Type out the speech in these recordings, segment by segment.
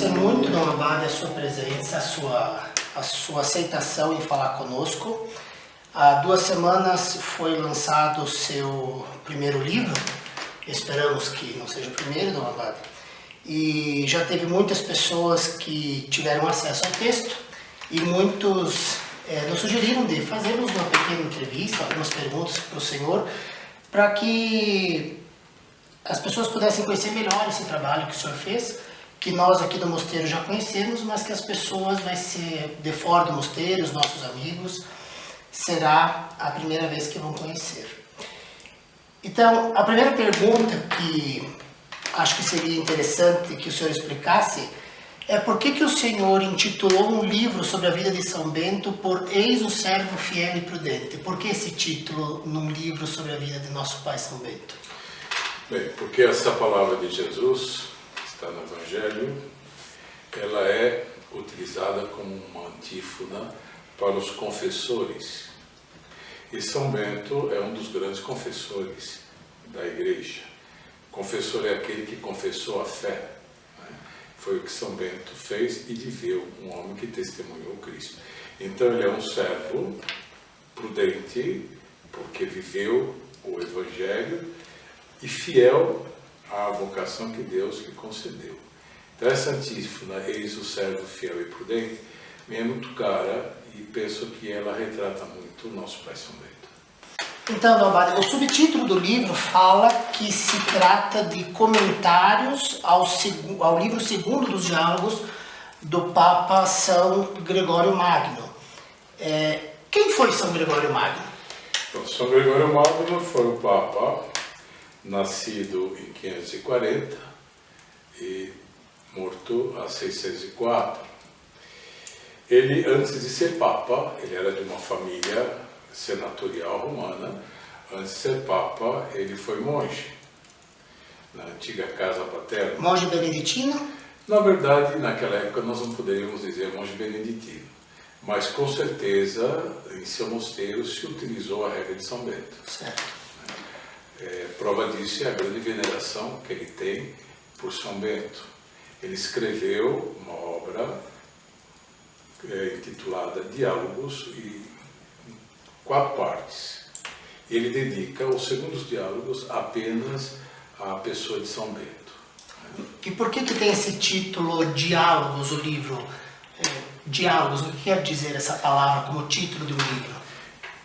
agradecer muito, Dom Abade, a sua presença, a sua aceitação em falar conosco. Há 2 semanas foi lançado o seu primeiro livro, esperamos que não seja o primeiro, Dom Abade, e já teve muitas pessoas que tiveram acesso ao texto e muitos nos sugeriram de fazermos uma pequena entrevista, algumas perguntas para o senhor, para que as pessoas pudessem conhecer melhor esse trabalho que o senhor fez, que nós aqui do mosteiro já conhecemos, mas que as pessoas vai ser de fora do mosteiro, os nossos amigos, será a primeira vez que vão conhecer. Então, a primeira pergunta que acho que seria interessante que o senhor explicasse é por que o senhor intitulou um livro sobre a vida de São Bento por Eis o servo fiel e prudente? Por que esse título num livro sobre a vida de nosso pai São Bento? Bem, porque essa palavra de Jesus, que está no Evangelho, ela é utilizada como uma antífona para os confessores. E São Bento é um dos grandes confessores da Igreja. Confessor é aquele que confessou a fé. Foi o que São Bento fez e viveu, um homem que testemunhou Cristo. Então ele é um servo prudente, porque viveu o Evangelho, e fiel à vocação que Deus lhe concedeu. Então essa antífona, eis o servo fiel e prudente, me é muito cara e penso que ela retrata muito o nosso pai São Bento. Então, Dom Abade, o subtítulo do livro fala que se trata de comentários ao livro segundo dos diálogos do Papa São Gregório Magno. Quem foi São Gregório Magno? Então, São Gregório Magno foi o Papa nascido em 540 e morto a 604. Ele, antes de ser Papa, ele era de uma família senatorial romana. Antes de ser Papa, ele foi monge, na antiga casa paterna. Monge beneditino? Na verdade, naquela época nós não poderíamos dizer monge beneditino, mas com certeza em seu mosteiro se utilizou a regra de São Bento. Certo. Prova disso é a grande veneração que ele tem por São Bento. Ele escreveu uma obra intitulada Diálogos, em 4 partes. Ele dedica os segundos diálogos apenas à pessoa de São Bento. E por que tem esse título Diálogos, o livro? Diálogos, o que quer dizer essa palavra como título do livro?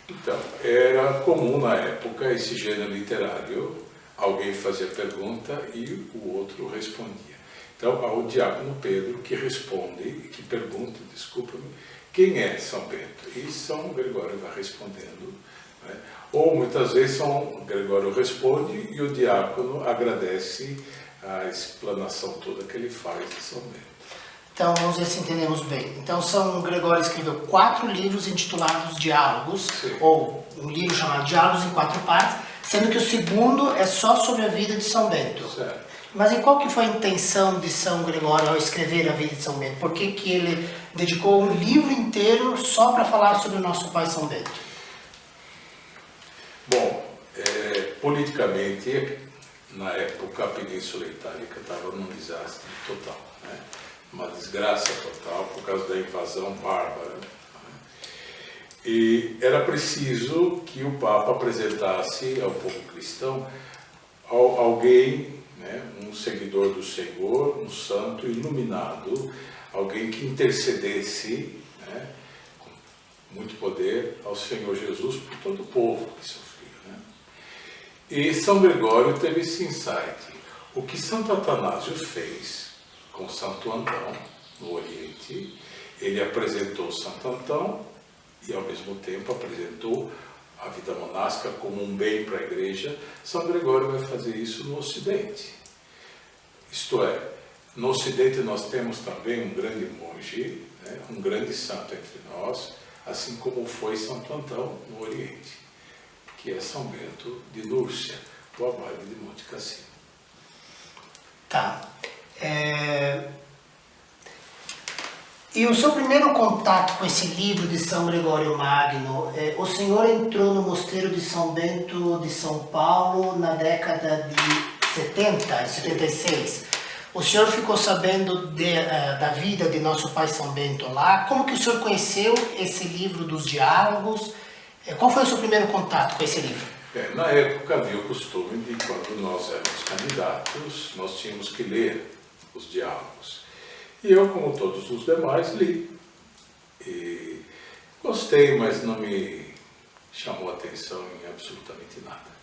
Então, era comum na época esse gênero literário, alguém fazia pergunta e o outro respondia. Então, há o diácono Pedro que responde, que pergunta, desculpa-me, quem é São Bento? E São Gregório vai respondendo, né? Ou muitas vezes São Gregório responde e o diácono agradece a explanação toda que ele faz de São Bento. Então, vamos ver se entendemos bem. Então, São Gregório escreveu 4 livros intitulados Diálogos, sim, ou um livro chamado Diálogos em 4 partes, sendo que o segundo é só sobre a vida de São Bento. Certo. Mas e qual que foi a intenção de São Gregório ao escrever a vida de São Bento? Por que ele dedicou um livro inteiro só para falar sobre o nosso pai São Bento? Bom, politicamente, na época, a Península Itálica estava num desastre total, né? Uma desgraça total por causa da invasão bárbara. E era preciso que o Papa apresentasse ao povo cristão alguém, né, um seguidor do Senhor, um santo iluminado, alguém que intercedesse, né, com muito poder ao Senhor Jesus por todo o povo que sofria, né? E São Gregório teve esse insight. O que Santo Atanásio fez com Santo Antão, no Oriente, ele apresentou Santo Antão e, ao mesmo tempo, apresentou a vida monástica como um bem para a Igreja. São Gregório vai fazer isso no Ocidente. Isto é, no Ocidente nós temos também um grande monge, né, um grande santo entre nós, assim como foi Santo Antão no Oriente, que é São Bento de Núrcia, o abade de Monte Cassino. Tá. E o seu primeiro contato com esse livro de São Gregório Magno, o senhor entrou no mosteiro de São Bento de São Paulo na década de 70, em 76. O senhor ficou sabendo da vida de nosso pai São Bento lá? Como que o senhor conheceu esse livro dos diálogos? Qual foi o seu primeiro contato com esse livro? Na época havia o costume de, quando nós éramos candidatos, nós tínhamos que ler os diálogos. E eu, como todos os demais, li. E gostei, mas não me chamou a atenção em absolutamente nada.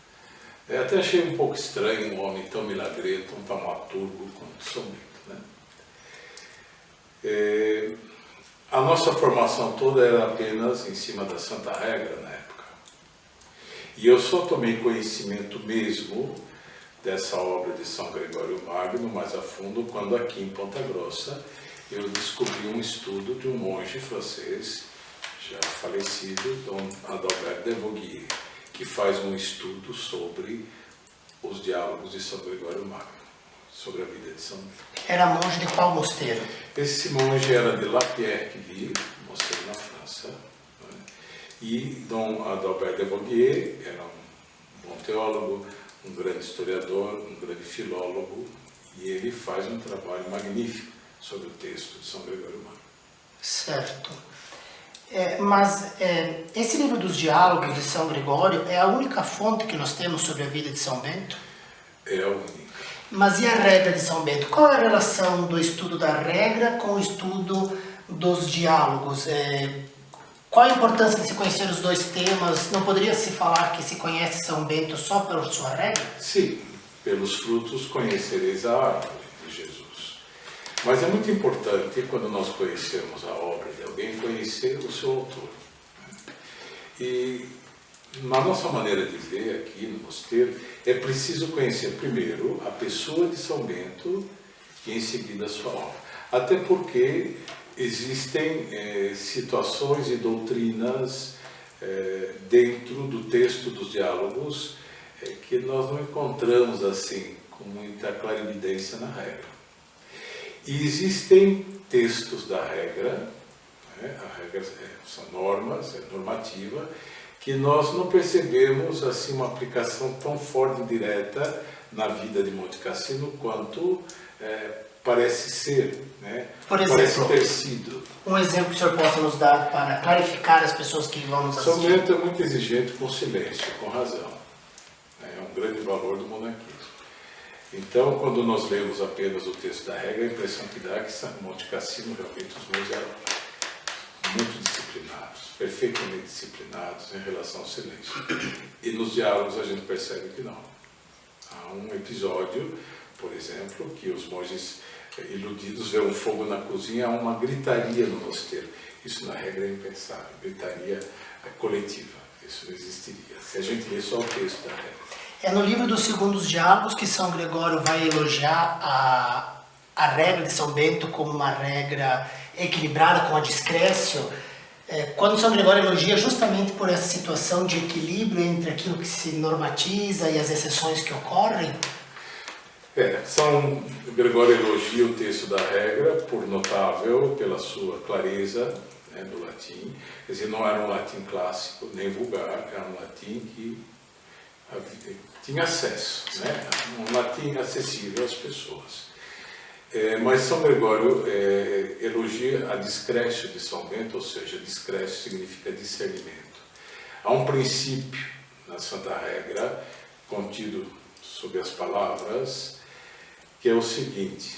Até achei um pouco estranho um homem tão milagreiro, tão taumaturgo quanto São Bento, né? A nossa formação toda era apenas em cima da Santa Regra na época. E eu só tomei conhecimento mesmo dessa obra de São Gregório Magno mais a fundo quando aqui em Ponta Grossa eu descobri um estudo de um monge francês já falecido, Dom Adalbert de Vogüé, que faz um estudo sobre os diálogos de São Gregório Magno, sobre a vida de São Bento. Era monge de qual mosteiro? Esse monge era de La Pierre-que-Ville, mosteiro na França, né? E Dom Adalbert de Vogüé era um bom teólogo, um grande historiador, um grande filólogo, e ele faz um trabalho magnífico sobre o texto de São Gregório Magno. Certo. Mas esse livro dos diálogos de São Gregório é a única fonte que nós temos sobre a vida de São Bento? É a única. Mas e a regra de São Bento? Qual é a relação do estudo da regra com o estudo dos diálogos? Qual a importância de se conhecer os dois temas? Não poderia se falar que se conhece São Bento só pela sua regra? Sim, pelos frutos conhecereis a árvore de Jesus. Mas é muito importante, quando nós conhecemos a obra de alguém, conhecer o seu autor. E na nossa maneira de ver aqui no mosteiro, é preciso conhecer primeiro a pessoa de São Bento e em seguida a sua obra. Até porque existem situações e doutrinas dentro do texto dos diálogos que nós não encontramos assim com muita clarividência na regra. E existem textos da regra, né? A regra são normas, é normativa, que nós não percebemos assim uma aplicação tão forte e direta na vida de Monte Cassino quanto parece ser, né? Por exemplo, parece ter sido. Um exemplo que o senhor possa nos dar para clarificar as pessoas que vão nos assistir? São Bento é muito exigente com silêncio, com razão. É um grande valor do monaquismo. Então, quando nós lemos apenas o texto da regra, a impressão que dá é que Monte Cassino, realmente, os monges eram muito disciplinados, perfeitamente disciplinados em relação ao silêncio. E nos diálogos a gente percebe que não. Há um episódio, por exemplo, que os monges iludidos vêem um fogo na cozinha, há uma gritaria no mosteiro. Isso na regra é impensável, gritaria coletiva. Isso não existiria. Se a gente lê só o texto da regra. É no livro dos Segundos Diálogos que São Gregório vai elogiar a regra de São Bento como uma regra equilibrada, com a discrécio. Quando São Gregório elogia justamente por essa situação de equilíbrio entre aquilo que se normatiza e as exceções que ocorrem. São Gregório elogia o texto da regra por notável, pela sua clareza, né, do latim. Quer dizer, não era um latim clássico, nem vulgar, era um latim que tinha acesso, né? Um latim acessível às pessoas. Mas São Gregório elogia a discrécio de São Bento, ou seja, discrécio significa discernimento. Há um princípio na Santa Regra, contido sob as palavras, que é o seguinte: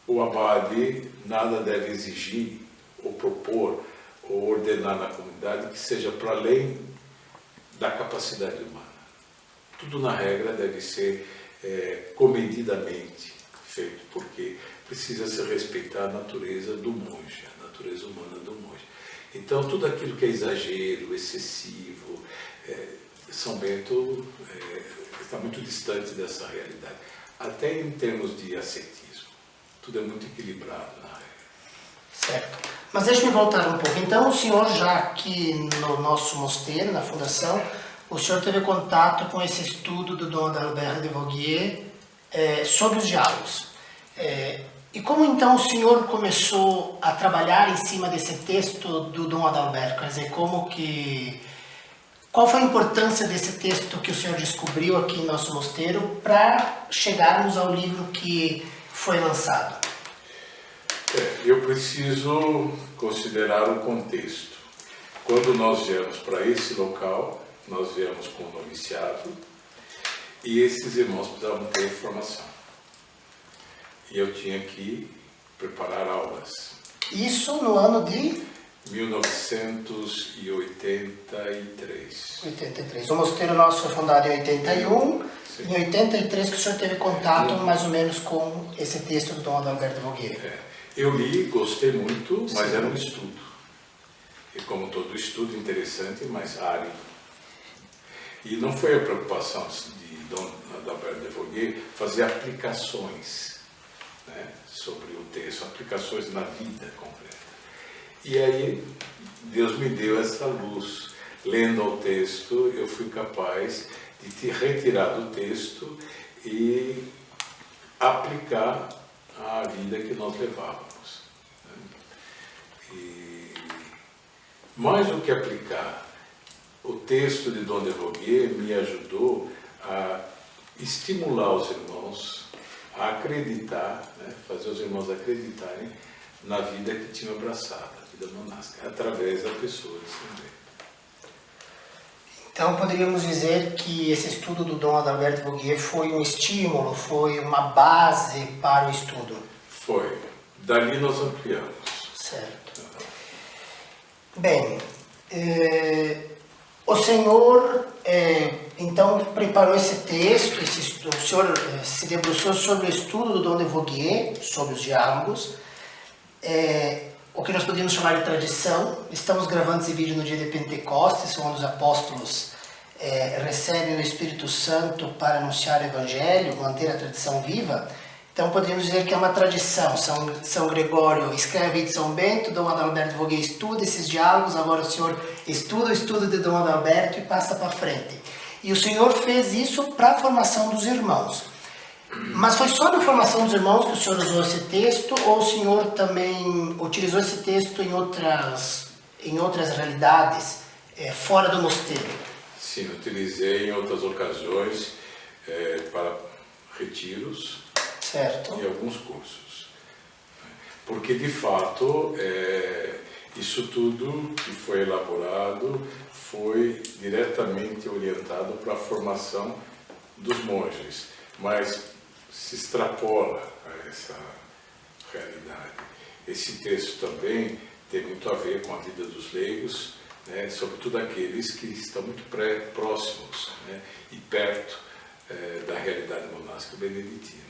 o abade nada deve exigir, ou propor, ou ordenar na comunidade que seja para além da capacidade humana. Tudo na regra deve ser comedidamente feito, porque precisa se respeitar a natureza do monge, a natureza humana do monge. Então, tudo aquilo que é exagero, excessivo, São Bento está muito distante dessa realidade, até em termos de ascetismo. Tudo é muito equilibrado na regra. Certo. Mas deixe-me voltar um pouco. Então, o senhor já aqui no nosso mosteiro, na fundação, o senhor teve contato com esse estudo do Dom Adalbert de Vogüé sobre os diálogos. E como então o senhor começou a trabalhar em cima desse texto do Dom Adalbert? Quer dizer, qual foi a importância desse texto que o senhor descobriu aqui em nosso mosteiro para chegarmos ao livro que foi lançado? Eu preciso considerar o contexto. Quando nós viemos para esse local, nós viemos com o noviciado e esses irmãos precisavam ter formação. E eu tinha que preparar aulas. Isso no ano de 1983. 83. O mosteiro nosso foi fundado em 81. Sim. Em 83 que o senhor teve contato mais ou menos com esse texto do Dom Adalberto Voguet. Eu li, gostei muito, mas Sim. Era um estudo. E como todo estudo, interessante, mas árido. E não foi a preocupação de Dom Adalberto Voguet fazer aplicações, né, sobre o texto, aplicações na vida concreta. E aí Deus me deu essa luz. Lendo o texto, eu fui capaz de te retirar do texto e aplicar à vida que nós levávamos. Né? E mais do que aplicar, o texto de Dom de Voguet me ajudou a estimular os irmãos a acreditar, né? Fazer os irmãos acreditarem na vida que tinham abraçado, a vida monástica, através da pessoa de São Bento. Então poderíamos dizer que esse estudo do Dom Adalberto Voguet foi um estímulo, foi uma base para o estudo? Foi. Dali nós ampliamos. Certo. Bem, o senhor então preparou esse texto, o senhor se debruçou sobre o estudo do Dom de Voguet, sobre os diálogos, o que nós podemos chamar de tradição. Estamos gravando esse vídeo no dia de Pentecostes, onde os apóstolos recebem o Espírito Santo para anunciar o Evangelho, manter a tradição viva. Então poderíamos dizer que é uma tradição. São Gregório escreve de São Bento, Dom Adalberto Voguet estuda esses diálogos, agora o senhor estuda o estudo de Dom Adalberto e passa para frente. E o senhor fez isso para a formação dos irmãos. Mas foi só na formação dos irmãos que o senhor usou esse texto, ou o senhor também utilizou esse texto em outras realidades, fora do mosteiro? Sim, utilizei em outras ocasiões para retiros. Certo. E alguns cursos. Porque, de fato, isso tudo que foi elaborado foi diretamente orientado para a formação dos monges, mas se extrapola a essa realidade. Esse texto também tem muito a ver com a vida dos leigos, né, sobretudo aqueles que estão muito próximos, né, e perto da realidade monástica beneditina.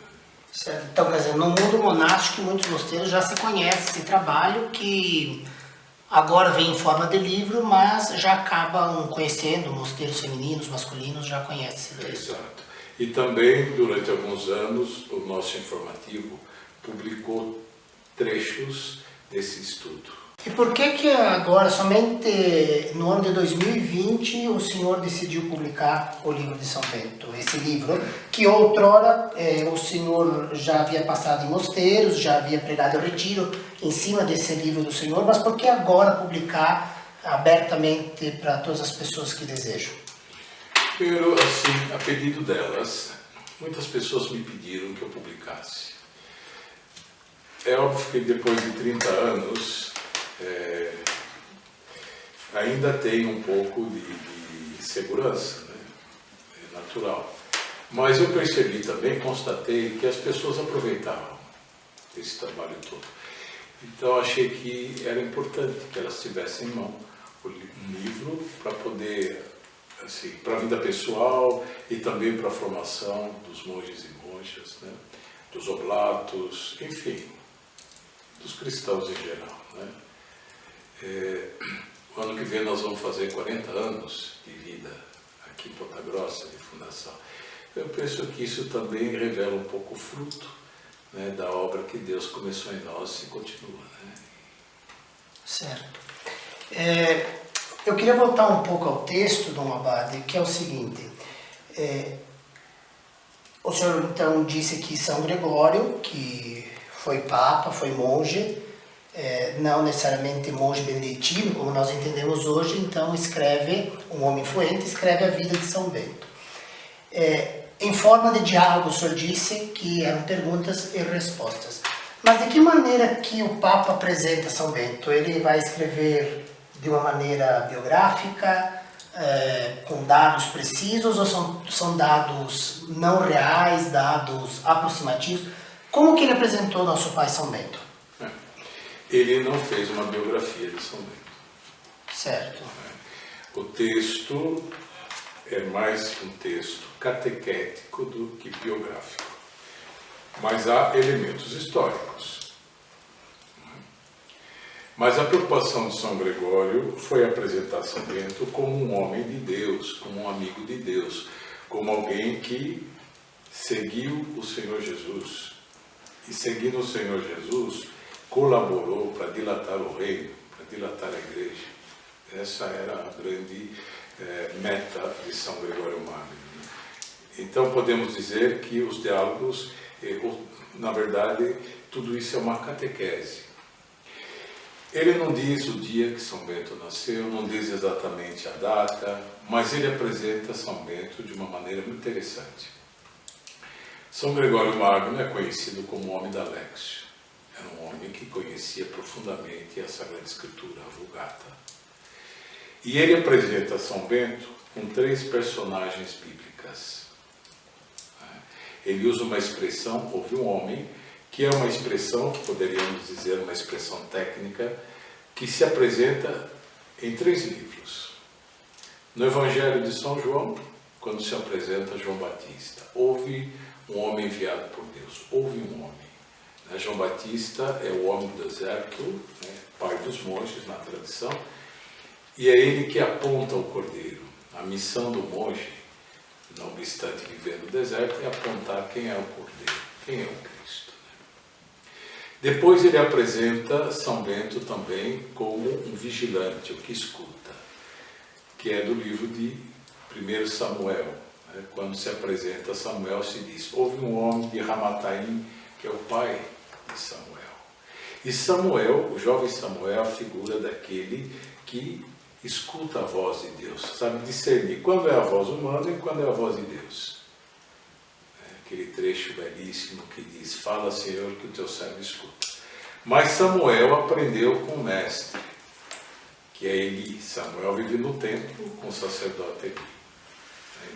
Certo. Então, quer dizer, no mundo monástico, em muitos mosteiros já se conhece esse trabalho que agora vem em forma de livro, mas já acabam conhecendo, mosteiros femininos, masculinos, já conhecem esse texto. Exato. E também, durante alguns anos, o nosso informativo publicou trechos desse estudo. E por que agora, somente no ano de 2020, o senhor decidiu publicar o livro de São Bento? Esse livro, que outrora o senhor já havia passado em mosteiros, já havia pregado o retiro em cima desse livro do senhor, mas por que agora publicar abertamente para todas as pessoas que desejam? Assim, a pedido delas, muitas pessoas me pediram que eu publicasse. É óbvio que depois de 30 anos, ainda tem um pouco de segurança, né? É natural. Mas eu percebi também, constatei que as pessoas aproveitavam esse trabalho todo. Então achei que era importante que elas tivessem em mão um livro para poder, assim, para a vida pessoal e também para a formação dos monges e monjas, né? Dos oblatos, enfim, dos cristãos em geral, né? O ano que vem nós vamos fazer 40 anos de vida aqui em Ponta Grossa, de fundação. Eu penso que isso também revela um pouco o fruto, né, da obra que Deus começou em nós e continua. Né? Certo. Eu queria voltar um pouco ao texto, Dom Abade, que é o seguinte. O senhor então disse que São Gregório, que foi papa, foi monge, não necessariamente monge beneditino, como nós entendemos hoje, então escreve, um homem influente, escreve a vida de São Bento. em forma de diálogo, o senhor disse que eram perguntas e respostas. Mas de que maneira que o Papa apresenta São Bento? Ele vai escrever de uma maneira biográfica, com dados precisos, ou são dados não reais, dados aproximativos? Como que ele apresentou nosso pai São Bento? Ele não fez uma biografia de São Bento. Certo. O texto é mais um texto catequético do que biográfico. Mas há elementos históricos. Mas a preocupação de São Gregório foi apresentar São Bento como um homem de Deus, como um amigo de Deus, como alguém que seguiu o Senhor Jesus. E seguindo o Senhor Jesus, colaborou para dilatar o reino, para dilatar a igreja. Essa era a grande meta de São Gregório Magno. Então podemos dizer que os diálogos, na verdade, tudo isso é uma catequese. Ele não diz o dia que São Bento nasceu, não diz exatamente a data, mas ele apresenta São Bento de uma maneira muito interessante. São Gregório Magno é conhecido como o homem da Lexio. Era um homem que conhecia profundamente a Sagrada Escritura, a Vulgata. E ele apresenta São Bento com 3 personagens bíblicas. Ele usa uma expressão, houve um homem, que é uma expressão, que poderíamos dizer uma expressão técnica, que se apresenta em 3 livros. No Evangelho de São João, quando se apresenta João Batista, houve um homem enviado por Deus, houve um homem. João Batista é o homem do deserto, pai dos monges na tradição, e é ele que aponta o cordeiro. A missão do monge, não obstante viver no deserto, é apontar quem é o cordeiro, quem é o Cristo. Depois ele apresenta São Bento também como um vigilante, o que escuta, que é do livro de 1 Samuel. Quando se apresenta Samuel, se diz: houve um homem de Ramataim, que é o pai de Samuel. E Samuel, o jovem Samuel, é a figura daquele que escuta a voz de Deus, sabe discernir quando é a voz humana e quando é a voz de Deus. Aquele trecho belíssimo que diz: fala, Senhor, que o teu servo escuta. Mas Samuel aprendeu com o mestre, que é Eli. Samuel vive no templo com o sacerdote Eli.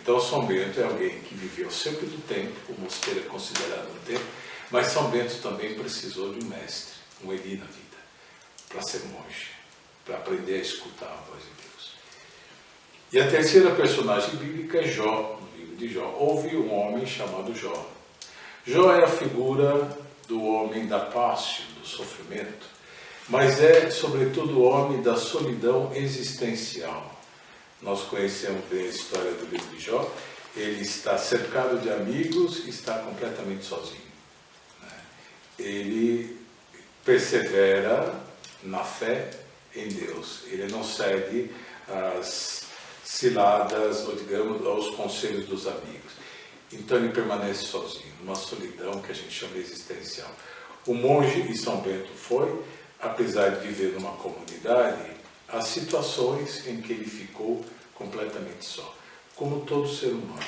Então São Bento é alguém que viveu sempre do templo, o mosteiro é considerado um templo, mas São Bento também precisou de um mestre, um Eli na vida, para ser monge, para aprender a escutar a voz de Deus. E a terceira personagem bíblica é Jó, no livro de Jó. Houve um homem chamado Jó. Jó é a figura do homem da paz, do sofrimento, mas é sobretudo o homem da solidão existencial. Nós conhecemos bem a história do livro de Jó. Ele está cercado de amigos e está completamente sozinho. Ele persevera na fé em Deus. Ele não segue as ciladas, ou digamos, aos conselhos dos amigos. Então ele permanece sozinho, numa solidão que a gente chama existencial. O monge em São Bento foi, apesar de viver numa comunidade, as situações em que ele ficou completamente só, como todo ser humano.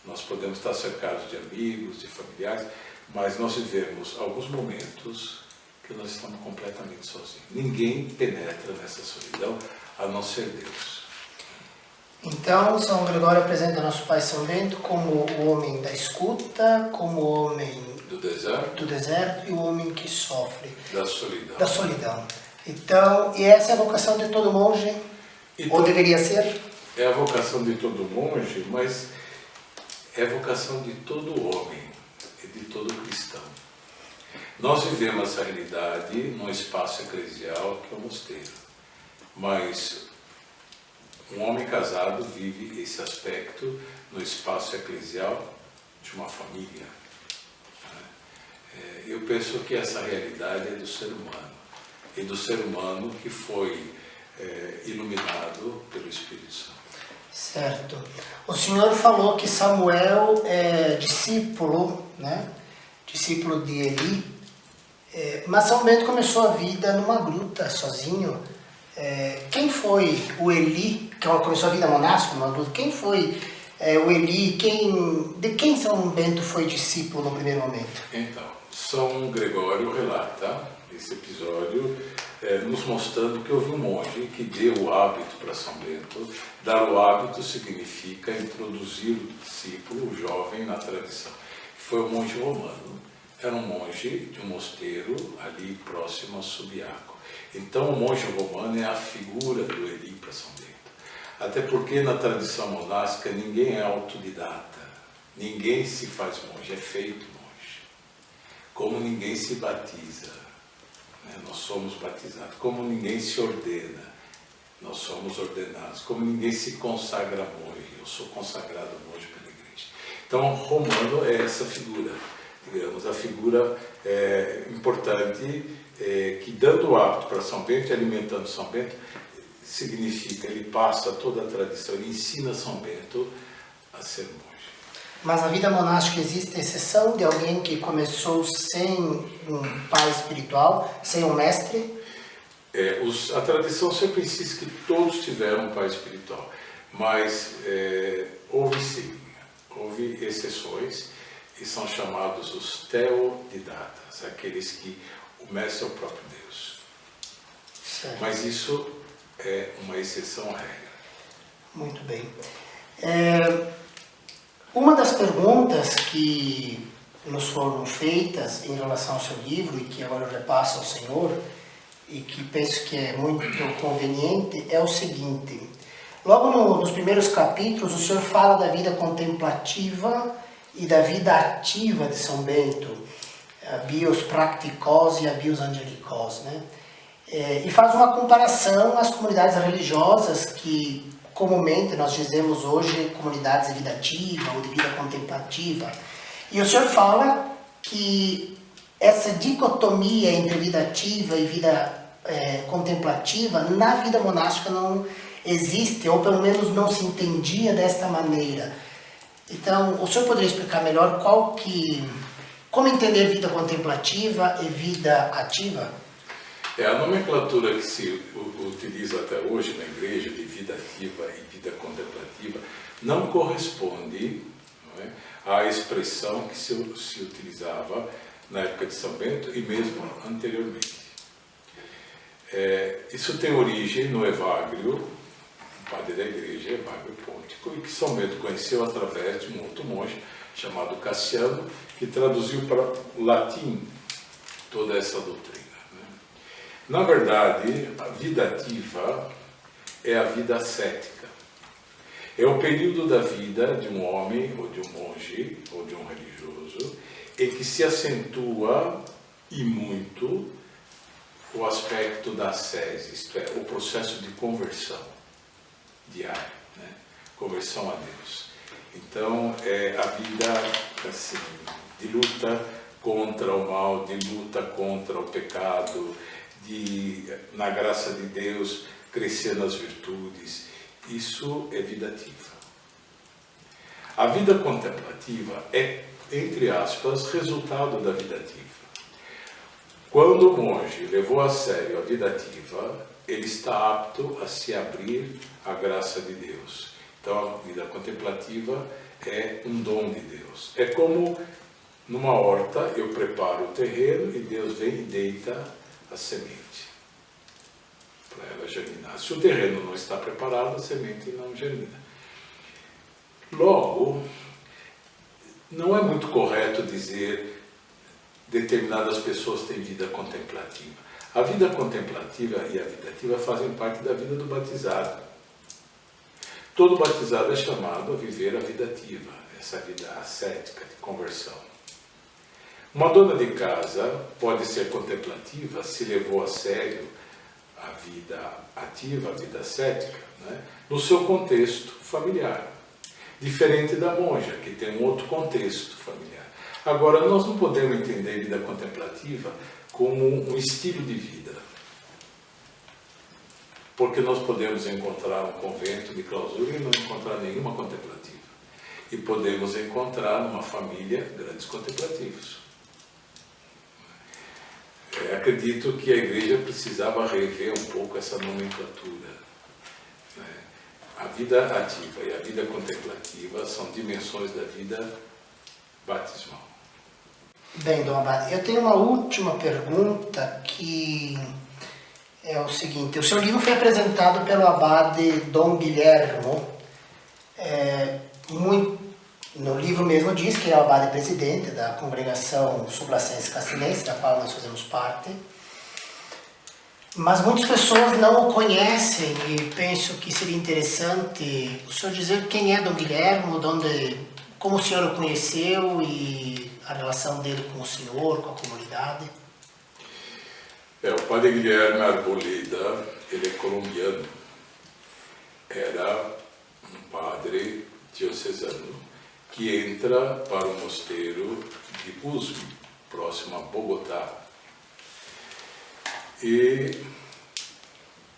Nós podemos estar cercados de amigos, de familiares, mas nós vivemos alguns momentos que nós estamos completamente sozinhos. Ninguém penetra nessa solidão, a não ser Deus. Então, São Gregório apresenta nosso pai São Bento como o homem da escuta, como o homem do deserto e o homem que sofre da solidão. Então, e essa é a vocação de todo monge, ou deveria ser? É a vocação de todo monge, mas é a vocação de todo homem e de todo cristão. Nós vivemos essa realidade num espaço eclesial que é o mosteiro, mas um homem casado vive esse aspecto no espaço eclesial de uma família. Eu penso que essa realidade é do ser humano, e do ser humano que foi iluminado pelo Espírito Santo. Certo. O senhor falou que Samuel é discípulo, né? Discípulo de Eli, mas São Bento começou a vida numa gruta, sozinho. Quem foi o Eli, que começou a vida monástica numa gruta? Quem foi o Eli, de quem São Bento foi discípulo no primeiro momento? Então, São Gregório relata esse episódio nos mostrando que houve um monge que deu o hábito para São Bento. Dar o hábito significa introduzir o discípulo, o jovem, na tradição. Foi o monge romano. Era um monge de um mosteiro ali próximo a Subiaco. Então o monge romano é a figura do Eli para São Bento. Até porque na tradição monástica ninguém é autodidata, ninguém se faz monge, é feito monge. Como ninguém se batiza, né? Nós somos batizados. Como ninguém se ordena, nós somos ordenados. Como ninguém se consagra monge, eu sou consagrado monge pela igreja. Então romano é essa figura, digamos, a figura importante que dando o hábito para São Bento e alimentando São Bento, significa, ele passa toda a tradição, ele ensina São Bento a ser monge. Mas na vida monástica existe exceção de alguém que começou sem um pai espiritual, sem um mestre? A tradição sempre insiste que todos tiveram um pai espiritual, mas houve exceções, e são chamados os teodidatas, aqueles que o mestre é o próprio Deus. Certo. Mas isso é uma exceção à regra. Muito bem. Uma das perguntas que nos foram feitas em relação ao seu livro, e que agora eu repasso ao senhor, e que penso que é muito conveniente, é o seguinte. Logo nos primeiros capítulos, o senhor fala da vida contemplativa e da vida ativa de São Bento, a bios practicos e a bios angelicos, né? E faz uma comparação às comunidades religiosas que comumente nós dizemos hoje comunidades de vida ativa ou de vida contemplativa. E o senhor fala que essa dicotomia entre vida ativa e vida contemplativa na vida monástica não existe, ou pelo menos não se entendia desta maneira. Então, o senhor poderia explicar melhor como entender vida contemplativa e vida ativa? A nomenclatura que se utiliza até hoje na igreja de vida ativa e vida contemplativa não corresponde, não é, à expressão que se utilizava na época de São Bento e mesmo anteriormente. Isso tem origem no Evagrio, um padre da igreja, Evagrio Pontico, e que São Bento conheceu através de um outro monge chamado Cassiano, que traduziu para o latim toda essa doutrina. Na verdade, a vida ativa é a vida ascética. É o período da vida de um homem, ou de um monge, ou de um religioso, em que se acentua, e muito, o aspecto da ascese, isto é, o processo de conversão diária, né? Conversão a Deus. Então, é a vida assim, de luta contra o mal, de luta contra o pecado, na graça de Deus, crescer nas virtudes. Isso é vida ativa. A vida contemplativa é, entre aspas, resultado da vida ativa. Quando o monge levou a sério a vida ativa, ele está apto a se abrir à graça de Deus. Então, a vida contemplativa é um dom de Deus. É como numa horta, eu preparo o terreno e Deus vem e deita a semente para ela germinar. Se o terreno não está preparado, a semente não germina. Logo, não é muito correto dizer determinadas pessoas têm vida contemplativa. A vida contemplativa e a vida ativa fazem parte da vida do batizado. Todo batizado é chamado a viver a vida ativa, essa vida ascética de conversão. Uma dona de casa pode ser contemplativa se levou a sério a vida ativa, a vida ascética, né, no seu contexto familiar. Diferente da monja, que tem um outro contexto familiar. Agora, nós não podemos entender a vida contemplativa como um estilo de vida. Porque nós podemos encontrar um convento de clausura e não encontrar nenhuma contemplativa. E podemos encontrar numa família grandes contemplativos. Acredito que a igreja precisava rever um pouco essa nomenclatura. A a vida ativa e a vida contemplativa são dimensões da vida batismal. Bem, Dom Abade, eu tenho uma última pergunta que é o seguinte. O seu livro foi apresentado pelo Abade Dom Guilhermo. No livro mesmo diz que é o Abade presidente da Congregação Sublacense Castelhense, da qual nós fazemos parte. Mas muitas pessoas não o conhecem e penso que seria interessante o senhor dizer quem é Dom Guilhermo, como o senhor o conheceu e a relação dele com o senhor, com a comunidade. O padre Guilherme Arboleda, ele é colombiano, era um padre diocesano que entra para o mosteiro de Usme, próximo a Bogotá. E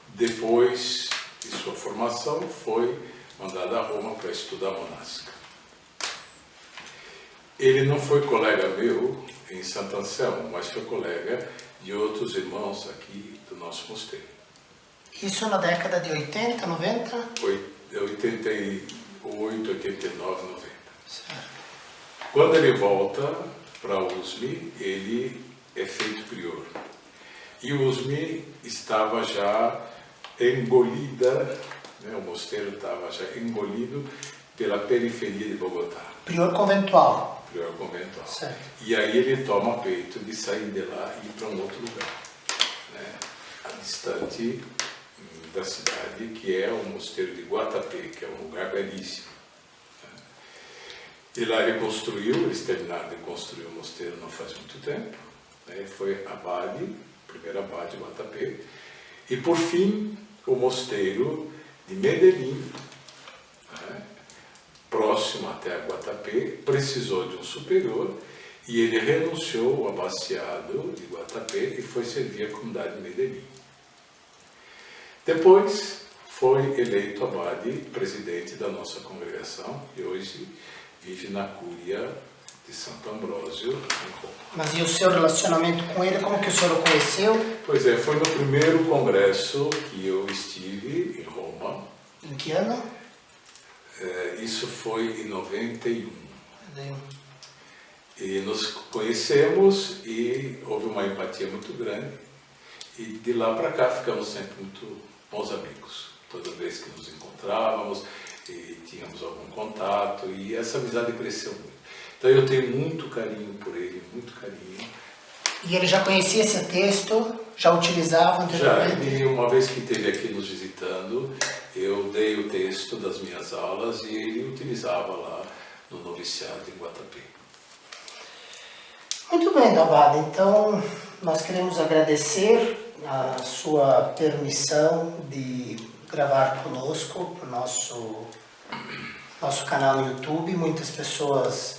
depois de sua formação foi mandado a Roma para estudar monástica. Ele não foi colega meu em Santo Anselmo, mas foi colega de outros irmãos aqui do nosso mosteiro. Isso na década de 80, 90? 88, 89, 90. Certo. Quando ele volta para Usme, ele é feito prior. E Usme estava já engolida, o mosteiro estava já engolido pela periferia de Bogotá. Prior conventual. Prior conventual. Certo. E aí ele toma peito de sair de lá e ir para um outro lugar, distante da cidade, que é o mosteiro de Guatapé, que é um lugar belíssimo. E lá ele construiu, eles terminaram de construir o mosteiro não faz muito tempo, foi abade, primeiro abade de Guatapé, e por fim o mosteiro de Medellín, próximo até a Guatapé, precisou de um superior e ele renunciou ao abaciado de Guatapé e foi servir a comunidade de Medellín. Depois foi eleito abade, presidente da nossa congregação, e hoje vive na Cúria de Santo Ambrósio, em Roma. Mas e o seu relacionamento com ele, como que o senhor o conheceu? Pois é, foi no primeiro congresso que eu estive em Roma. Em que ano? Isso foi em 91. E nos conhecemos e houve uma empatia muito grande. E de lá para cá ficamos sempre muito bons amigos. Toda vez que nos encontrávamos e tínhamos algum contato, e essa amizade cresceu muito. Então eu tenho muito carinho por ele, muito carinho. E ele já conhecia esse texto? Já utilizava anteriormente? Já, e uma vez que esteve aqui nos visitando, eu dei o texto das minhas aulas e ele utilizava lá no noviciado em Guatapé. Muito bem, Dom Abade. Então, nós queremos agradecer a sua permissão de gravar conosco para o nosso canal no YouTube. Muitas pessoas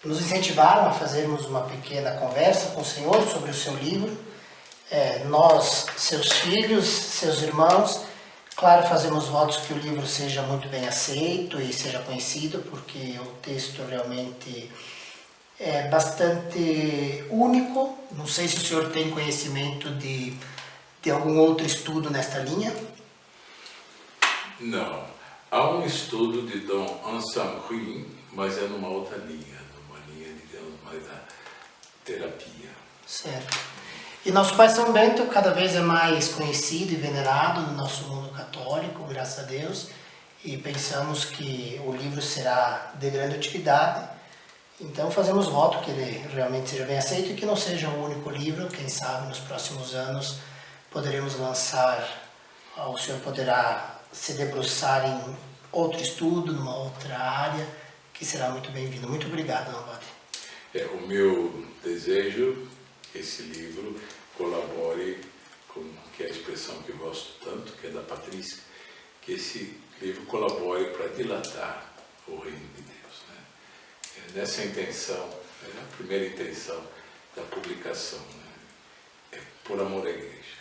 nos incentivaram a fazermos uma pequena conversa com o senhor sobre o seu livro. Nós, seus filhos, seus irmãos, claro, fazemos votos que o livro seja muito bem aceito e seja conhecido, porque o texto realmente é bastante único. Não sei se o senhor tem conhecimento de algum outro estudo nesta linha. Não. Há um estudo de Dom Anselmo, mas é numa outra linha, numa linha, digamos, mais da terapia. Certo. E nosso Pai São Bento cada vez é mais conhecido e venerado no nosso mundo católico, graças a Deus, e pensamos que o livro será de grande utilidade. Então fazemos voto que ele realmente seja bem aceito e que não seja o único livro. Quem sabe nos próximos anos poderemos lançar, o senhor poderá se debruçar em outro estudo, numa outra área, que será muito bem-vindo. Muito obrigado, Dom Abade. O meu desejo que esse livro colabore com que é a expressão que eu gosto tanto, que é da Patrícia, que esse livro colabore para dilatar o reino de Deus. Nessa intenção, a primeira intenção da publicação, é por amor à Igreja.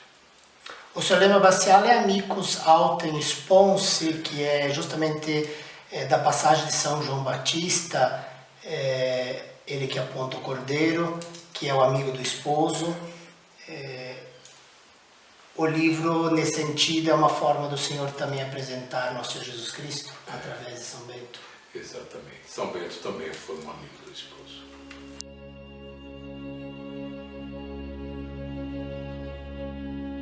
O seu lema abacial é Amicus Autem Sponsi, que é justamente da passagem de São João Batista, ele que aponta o cordeiro, que é o amigo do esposo. o livro, nesse sentido, é uma forma do Senhor também apresentar nosso Senhor Jesus Cristo através de São Bento. Exatamente. São Bento também foi um amigo do esposo.